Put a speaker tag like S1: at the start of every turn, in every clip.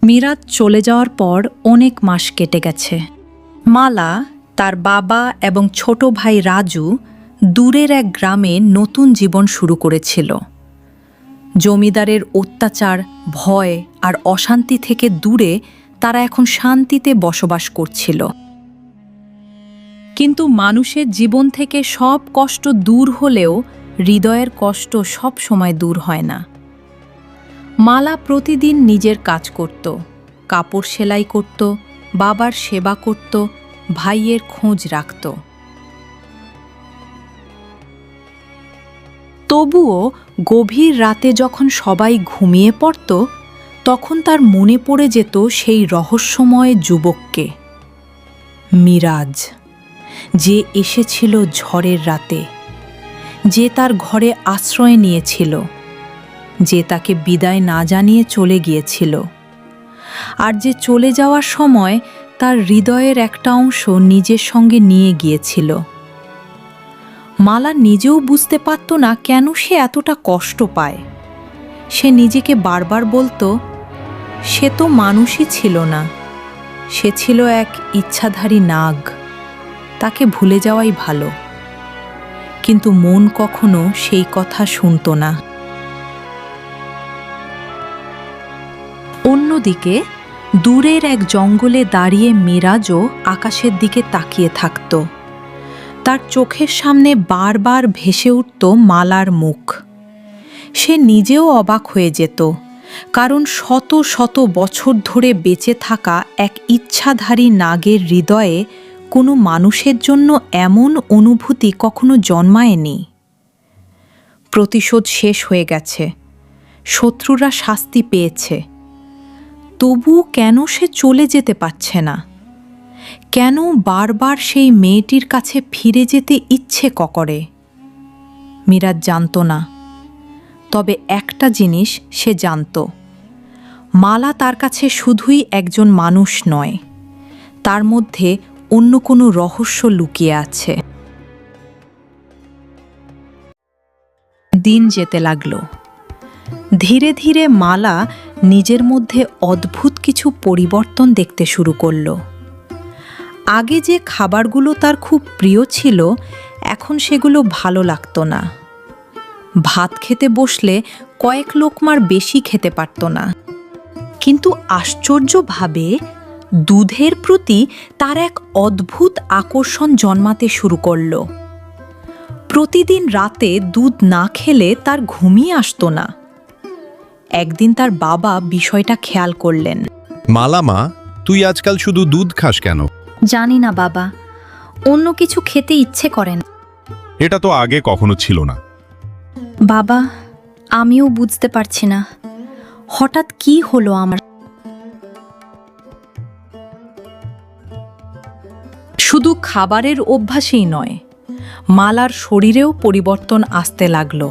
S1: মিরাজ চলে যাওয়ার পর অনেক মাস কেটে গেছে। মালা, তার বাবা এবং ছোট ভাই রাজু দূরের এক গ্রামে নতুন জীবন শুরু করেছিল। জমিদারের অত্যাচার, ভয় আর অশান্তি থেকে দূরে তারা এখন শান্তিতে বসবাস করছিল। কিন্তু মানুষের জীবন থেকে সব কষ্ট দূর হলেও হৃদয়ের কষ্ট সব সময় দূর হয় না। মালা প্রতিদিন নিজের কাজ করত, কাপড় সেলাই করত, বাবার সেবা করত, ভাইয়ের খোঁজ রাখত। তবুও গভীর রাতে যখন সবাই ঘুমিয়ে পড়ত, তখন তার মনে পড়ে যেত সেই রহস্যময় যুবককে, মিরাজ, যে এসেছিল ঝড়ের রাতে, যে তার ঘরে আশ্রয় নিয়েছিল, যে তাকে বিদায় না জানিয়ে চলে গিয়েছিল, আর যে চলে যাওয়ার সময় তার হৃদয়ের একটা অংশ নিজের সঙ্গে নিয়ে গিয়েছিল। মালা নিজেও বুঝতে পারত না কেন সে এতটা কষ্ট পায়। সে নিজেকে বারবার বলতো, সে তো মানুষই ছিল না, সে ছিল এক ইচ্ছাধারী নাগ, তাকে ভুলে যাওয়াই ভালো। কিন্তু মন কখনো সেই কথা শুনত না। অন্যদিকে দূরের এক জঙ্গলে দাঁড়িয়ে মিরাজও আকাশের দিকে তাকিয়ে থাকত। তার চোখের সামনে বারবার ভেসে উঠত মালার মুখ। সে নিজেও অবাক হয়ে যেত, কারণ শত শত বছর ধরে বেঁচে থাকা এক ইচ্ছাধারী নাগের হৃদয়ে কোনো মানুষের জন্য এমন অনুভূতি কখনো জন্মায়নি। প্রতিশোধ শেষ হয়ে গেছে, শত্রুরা শাস্তি পেয়েছে, তবুও কেন সে চলে যেতে পারছে না? কেন বারবার সেই মেয়েটির কাছে ফিরে যেতে ইচ্ছে করে? মিরাজ জানত না, তবে একটা জিনিস সে জানত, মালা তার কাছে শুধুই একজন মানুষ নয়, তার মধ্যে অন্য কোনো রহস্য লুকিয়ে আছে। দিন যেতে লাগলো। ধীরে ধীরে মালা নিজের মধ্যে অদ্ভুত কিছু পরিবর্তন দেখতে শুরু করল। আগে যে খাবারগুলো তার খুব প্রিয় ছিল, এখন সেগুলো ভালো লাগতো না। ভাত খেতে বসলে কয়েক লোকমার বেশি খেতে পারত না। কিন্তু আশ্চর্যভাবে দুধের প্রতি তার এক অদ্ভুত আকর্ষণ জন্মাতে শুরু করল। প্রতিদিন রাতে দুধ না খেলে তার ঘুমই আসতো না। একদিন তার বাবা বিষয়টা খেয়াল করলেন।
S2: মালামা, তুই আজকাল শুধু দুধ খাস কেন?
S3: জানি না বাবা, অন্য কিছু খেতে ইচ্ছে করে না।
S2: এটা তো আগে কখনো ছিল না।
S3: বাবা, আমিও বুঝতে পারছি না হঠাৎ কি হলো আমার।
S1: শুধু খাবারের অভ্যাসেই নয়, মালার শরীরেও পরিবর্তন আসতে লাগল।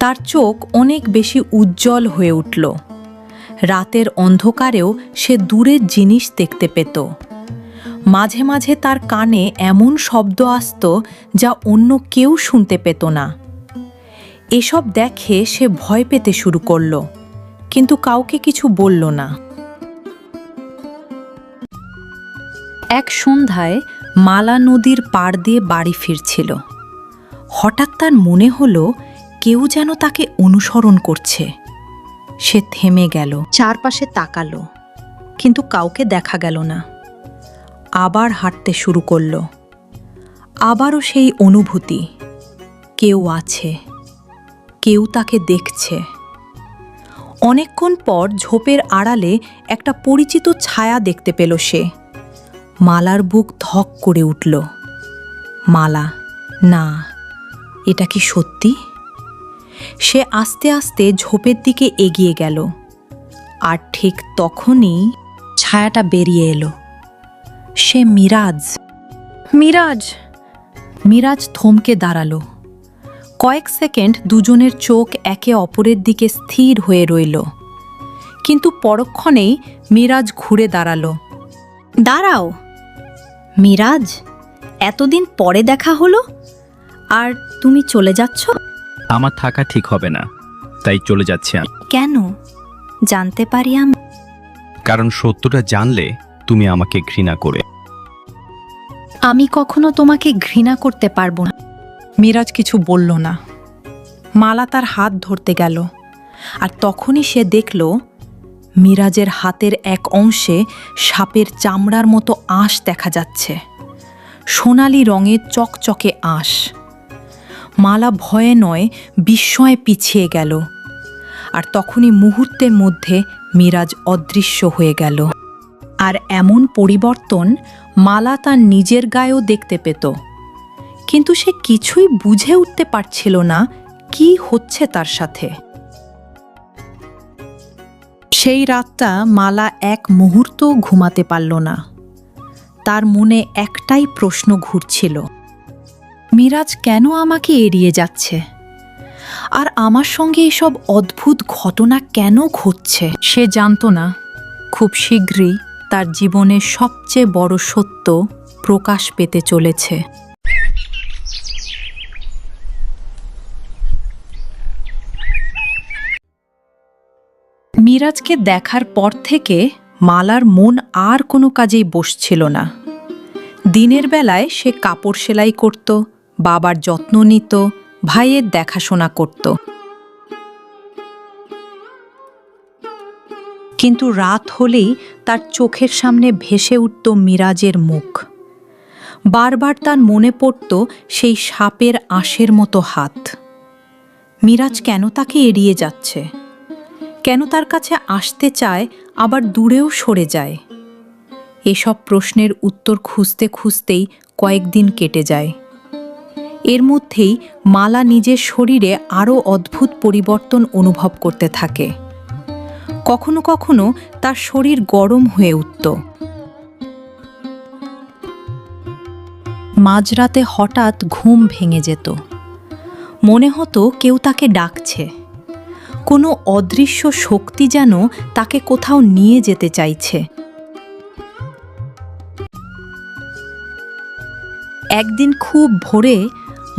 S1: তার চোখ অনেক বেশি উজ্জ্বল হয়ে উঠল। রাতের অন্ধকারেও সে দূরের জিনিস দেখতে পেত। মাঝে মাঝে তার কানে এমন শব্দ আসত যা অন্য কেউ শুনতে পেত না। এসব দেখে সে ভয় পেতে শুরু করল, কিন্তু কাউকে কিছু বলল না। এক সন্ধ্যায় মালা নদীর পাড় দিয়ে বাড়ি ফিরছিল। হঠাৎ তার মনে হলো কেউ যেন তাকে অনুসরণ করছে। সে থেমে গেল, চারপাশে তাকালো, কিন্তু কাউকে দেখা গেল না। আবার হাঁটতে শুরু করল। আবারও সেই অনুভূতি, কেউ আছে, কেউ তাকে দেখছে। অনেকক্ষণ পর ঝোপের আড়ালে একটা পরিচিত ছায়া দেখতে পেল সে। মালার বুক ধক করে উঠল। মালা, না, এটা কি সত্যি? সে আস্তে আস্তে ঝোপের দিকে এগিয়ে গেল, আর ঠিক তখনই ছায়াটা বেরিয়ে এলো। সে মিরাজ। মিরাজ! মিরাজ থমকে দাঁড়ালো। কয়েক সেকেন্ড দুজনের চোখ একে অপরের দিকে স্থির হয়ে রইল, কিন্তু পরক্ষণেই মিরাজ ঘুরে দাঁড়ালো।
S3: দাঁড়াও মিরাজ, এতদিন পরে দেখা হলো, আর তুমি চলে যাচ্ছ?
S4: আমার থাকা ঠিক হবে না, তাই চলে যাচ্ছি আমি।
S3: কেন জানতে পারি আমি?
S4: কারণ সত্যটা জানলে তুমি আমাকে ঘৃণা করে।
S3: আমি কখনো তোমাকে ঘৃণা করতে পারবো না।
S1: মিরাজ কিছু বলল না। মালা তার হাত ধরতে গেল, আর তখনই সে দেখল মিরাজের হাতের এক অংশে সাপের চামড়ার মতো আঁশ দেখা যাচ্ছে, সোনালি রঙের চকচকে আঁশ। মালা ভয়ে নয় বিস্ময়ে পিছিয়ে গেল, আর তখনই মুহূর্তের মধ্যে মিরাজ অদৃশ্য হয়ে গেল। আর এমন পরিবর্তন মালা তার নিজের গায়েও দেখতে পেত, কিন্তু সে কিছুই বুঝে উঠতে পারছিল না কি হচ্ছে তার সাথে। সেই রাতটা মালা এক মুহূর্ত ঘুমাতে পারল না। তার মনে একটাই প্রশ্ন ঘুরছিল, মিরাজ কেন আমাকে এড়িয়ে যাচ্ছে, আর আমার সঙ্গে এসব অদ্ভুত ঘটনা কেন ঘটছে। সে জানত না খুব শীঘ্রই তার জীবনের সবচেয়ে বড় সত্য প্রকাশ পেতে চলেছে। মিরাজকে দেখার পর থেকে মালার মন আর কোনো কাজেই বসছিল না। দিনের বেলায় সে কাপড় সেলাই করত, বাবার যত্ন নিত, ভাইয়ের দেখাশোনা করত। কিন্তু রাত হলেই তার চোখের সামনে ভেসে উঠত মিরাজের মুখ। বারবার তার মনে পড়ত সেই সাপের আঁশের মতো হাত। মিরাজ কেন তাকে এড়িয়ে যাচ্ছে, কেন তার কাছে আসতে চায় আবার দূরেও সরে যায়? এসব প্রশ্নের উত্তর খুঁজতে খুঁজতেই কয়েকদিন কেটে যায়। এর মধ্যেই মালা নিজের শরীরে আরও অদ্ভুত পরিবর্তন অনুভব করতে থাকে। কখনো কখনো তার শরীর গরম হয়ে উঠত। মাঝরাতে হঠাৎ ঘুম ভেঙে যেত। মনে হতো কেউ তাকে ডাকছে, কোনো অদৃশ্য শক্তি যেন তাকে কোথাও নিয়ে যেতে চাইছে। একদিন খুব ভোরে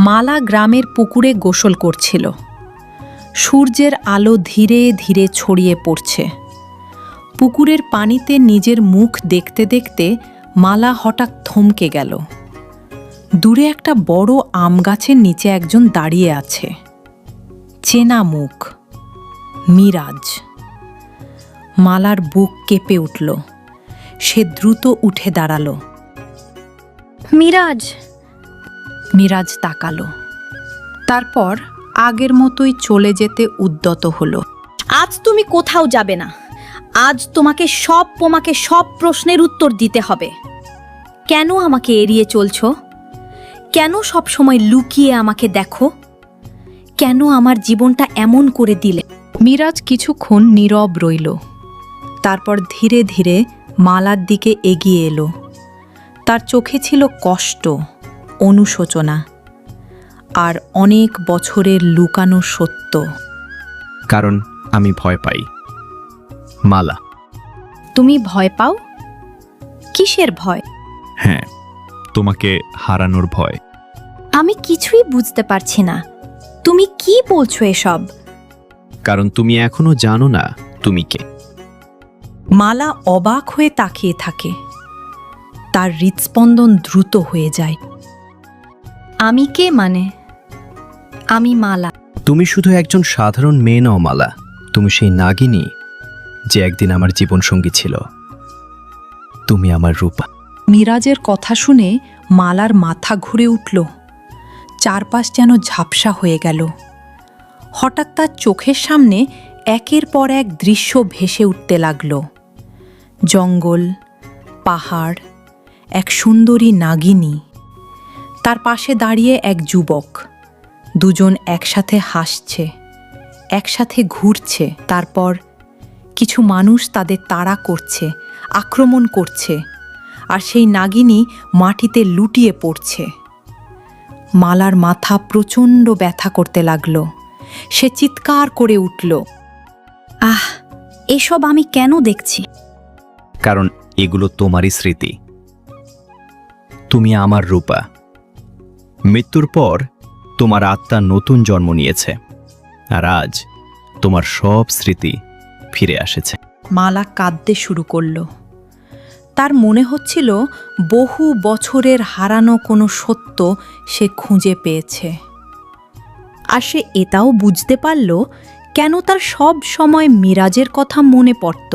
S1: মালা গ্রামের পুকুরে গোসল করছিল। সূর্যের আলো ধীরে ধীরে ছড়িয়ে পড়ছে। পুকুরের পানিতে নিজের মুখ দেখতে দেখতে মালা হঠাৎ থমকে গেল। দূরে একটা বড় আম গাছের নিচে একজন দাঁড়িয়ে আছে। চেনা মুখ, মিরাজ। মালার বুক কেঁপে উঠল। সে দ্রুত উঠে দাঁড়ালো।
S3: মিরাজ!
S1: মিরাজ তাকালো, তারপর আগের মতোই চলে যেতে উদ্যত হলো।
S3: আজ তুমি কোথাও যাবে না। আজ তোমাকে সব প্রশ্নের উত্তর দিতে হবে। কেন আমাকে এড়িয়ে চলছো? কেন সব সময় লুকিয়ে আমাকে দেখো? কেন আমার জীবনটা এমন করে দিলে?
S1: মিরাজ কিছুক্ষণ নীরব রইল, তারপর ধীরে ধীরে মালার দিকে এগিয়ে এলো। তার চোখে ছিল কষ্ট, অনুশোচনা, আর অনেক বছরের লুকানো সত্য।
S4: কারণ আমি ভয় পাই, মালা।
S3: তুমি ভয় পাও? কিসের ভয়?
S4: হ্যাঁ, তোমাকে হারানোর ভয়।
S3: আমি কিছুই বুঝতে পারছি না। তুমি কি বলছো এসব?
S4: কারণ তুমি এখনো জানো না তুমি কে।
S1: মালা অবাক হয়ে তাকিয়ে থাকে। তার হৃৎস্পন্দন দ্রুত হয়ে যায়।
S3: আমি কে মানে? আমি মালা।
S4: তুমি শুধু একজন সাধারণ মেয়ে নও মালা, তুমি সেই নাগিনী যে একদিন আমার জীবনসঙ্গী ছিল। তুমি আমার রূপা।
S1: মিরাজের কথা শুনে মালার মাথা ঘুরে উঠল। চারপাশ যেন ঝাপসা হয়ে গেল। হঠাৎ তার চোখের সামনে একের পর এক দৃশ্য ভেসে উঠতে লাগল। জঙ্গল, পাহাড়, এক সুন্দরী নাগিনী, তার পাশে দাঁড়িয়ে এক যুবক। দুজন একসাথে হাসছে, একসাথে ঘুরছে। তারপর কিছু মানুষ তাদের তাড়া করছে, আক্রমণ করছে, আর সেই নাগিনী মাটিতে লুটিয়ে পড়ছে। মালার মাথা প্রচণ্ড ব্যথা করতে লাগল। সে চিৎকার করে উঠল,
S3: আহ, এসব আমি কেন দেখছি?
S4: কারণ এগুলো তোমারই স্মৃতি। তুমি আমার রূপা। মৃত্যুর পর তোমার আত্মা নতুন জন্ম নিয়েছে, আর আজ তোমার সব স্মৃতি ফিরে এসেছে।
S1: মালা কাঁদতে শুরু করল। তার মনে হচ্ছিল বহু বছরের হারানো কোনো সত্য সে খুঁজে পেয়েছে। আর সে এটাও বুঝতে পারল কেন তার সব সময় মিরাজের কথা মনে পড়ত।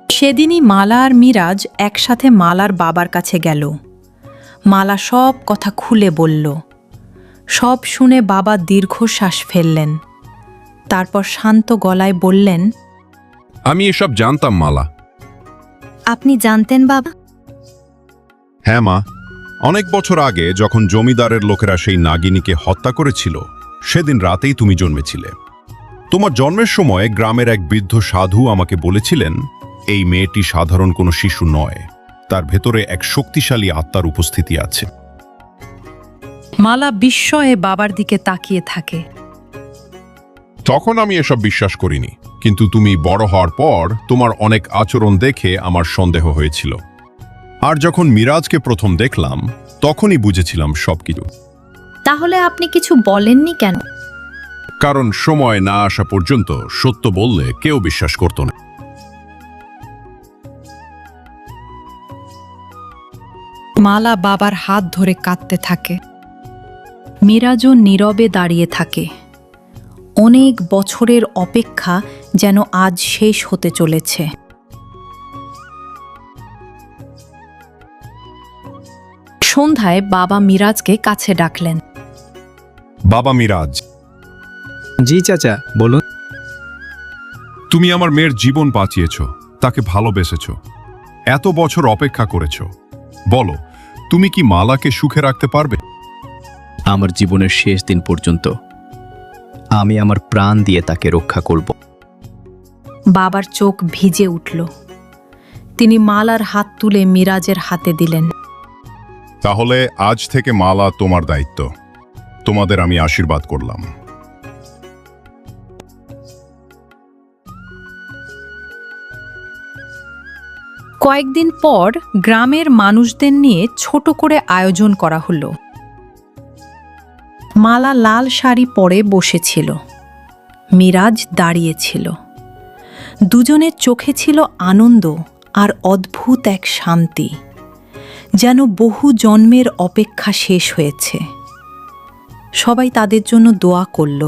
S1: সেদিনই মালা আর মিরাজ একসাথে মালার বাবার কাছে গেল। মালা সব কথা খুলে বলল। সব শুনে বাবা দীর্ঘশ্বাস ফেললেন। তারপর শান্ত গলায় বললেন,
S2: আমি এসব জানতাম মালা।
S3: আপনি জানতেন বাবা?
S2: হ্যাঁ মা, অনেক বছর আগে যখন জমিদারের লোকেরা সেই নাগিনীকে হত্যা করেছিল, সেদিন রাতেই তুমি জন্মেছিলে। তোমার জন্মের সময় গ্রামের এক বৃদ্ধ সাধু আমাকে বলেছিলেন, এই মেয়েটি সাধারণ কোনো শিশু নয়, তার ভেতরে এক শক্তিশালী আত্মার উপস্থিতি আছে।
S1: মালা বিস্ময়ে বাবার দিকে তাকিয়ে থাকে।
S2: তখন আমি এসব বিশ্বাস করিনি, কিন্তু তুমি বড় হওয়ার পর তোমার অনেক আচরণ দেখে আমার সন্দেহ হয়েছিল। আর যখন মিরাজকে প্রথম দেখলাম, তখনই বুঝেছিলাম সবকিছু।
S3: তাহলে আপনি কিছু বলেননি কেন?
S2: কারণ সময় না আসা পর্যন্ত সত্য বললে কেউ বিশ্বাস করত না।
S1: মালা বাবার হাত ধরে কাঁদতে থাকে। মিরাজও নীরবে দাঁড়িয়ে থাকে। অনেক বছরের অপেক্ষা যেন আজ শেষ হতে চলেছে। সন্ধ্যায় বাবা মিরাজকে কাছে ডাকলেন।
S2: বাবা মিরাজ,
S4: জি চাচা, বলুন।
S2: তুমি আমার মেয়ের জীবন বাঁচিয়েছ, তাকে ভালোবেসেছ, এত বছর অপেক্ষা করেছ। বলো, তুমি কি মালাকে সুখে রাখতে পারবে?
S4: আমার জীবনের শেষ দিন পর্যন্ত আমি আমার প্রাণ দিয়ে তাকে রক্ষা করব।
S1: বাবার চোখ ভিজে উঠল। তিনি মালার হাত তুলে মিরাজের হাতে দিলেন।
S2: তাহলে আজ থেকে মালা তোমার দায়িত্ব। তোমাদের আমি আশীর্বাদ করলাম।
S1: কয়েকদিন পর গ্রামের মানুষদের নিয়ে ছোট করে আয়োজন করা হলো। মালা লাল শাড়ি পরে বসেছিল। মিরাজ দাঁড়িয়েছিল। দুজনের চোখে ছিল আনন্দ আর অদ্ভুত এক শান্তি, যেন বহু জন্মের অপেক্ষা শেষ হয়েছে। সবাই তাদের জন্য দোয়া করল।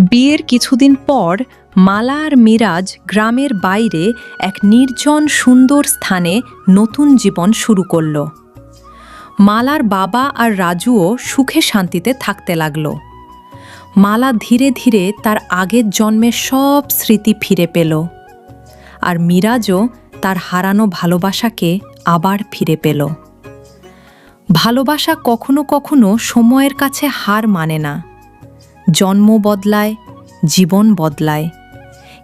S1: বিয়ের কিছুদিন পর মালা আর মিরাজ গ্রামের বাইরে এক নির্জন সুন্দর স্থানে নতুন জীবন শুরু করল। মালার বাবা আর রাজুও সুখে শান্তিতে থাকতে লাগল। মালা ধীরে ধীরে তার আগের জন্মের সব স্মৃতি ফিরে পেল, আর মিরাজও তার হারানো ভালোবাসাকে আবার ফিরে পেল। ভালোবাসা কখনো কখনো সময়ের কাছে হার মানে না। জন্ম বদলায়, জীবন বদলায়,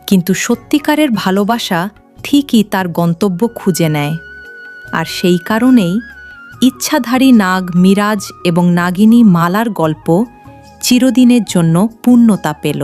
S1: কিন্তু সত্যিকারের ভালোবাসা ঠিকই তার গন্তব্য খুঁজে নেয়। আর সেই কারণেই ইচ্ছাধারী নাগ মিরাজ এবং নাগিনী মালার গল্প চিরদিনের জন্য পূর্ণতা পেল।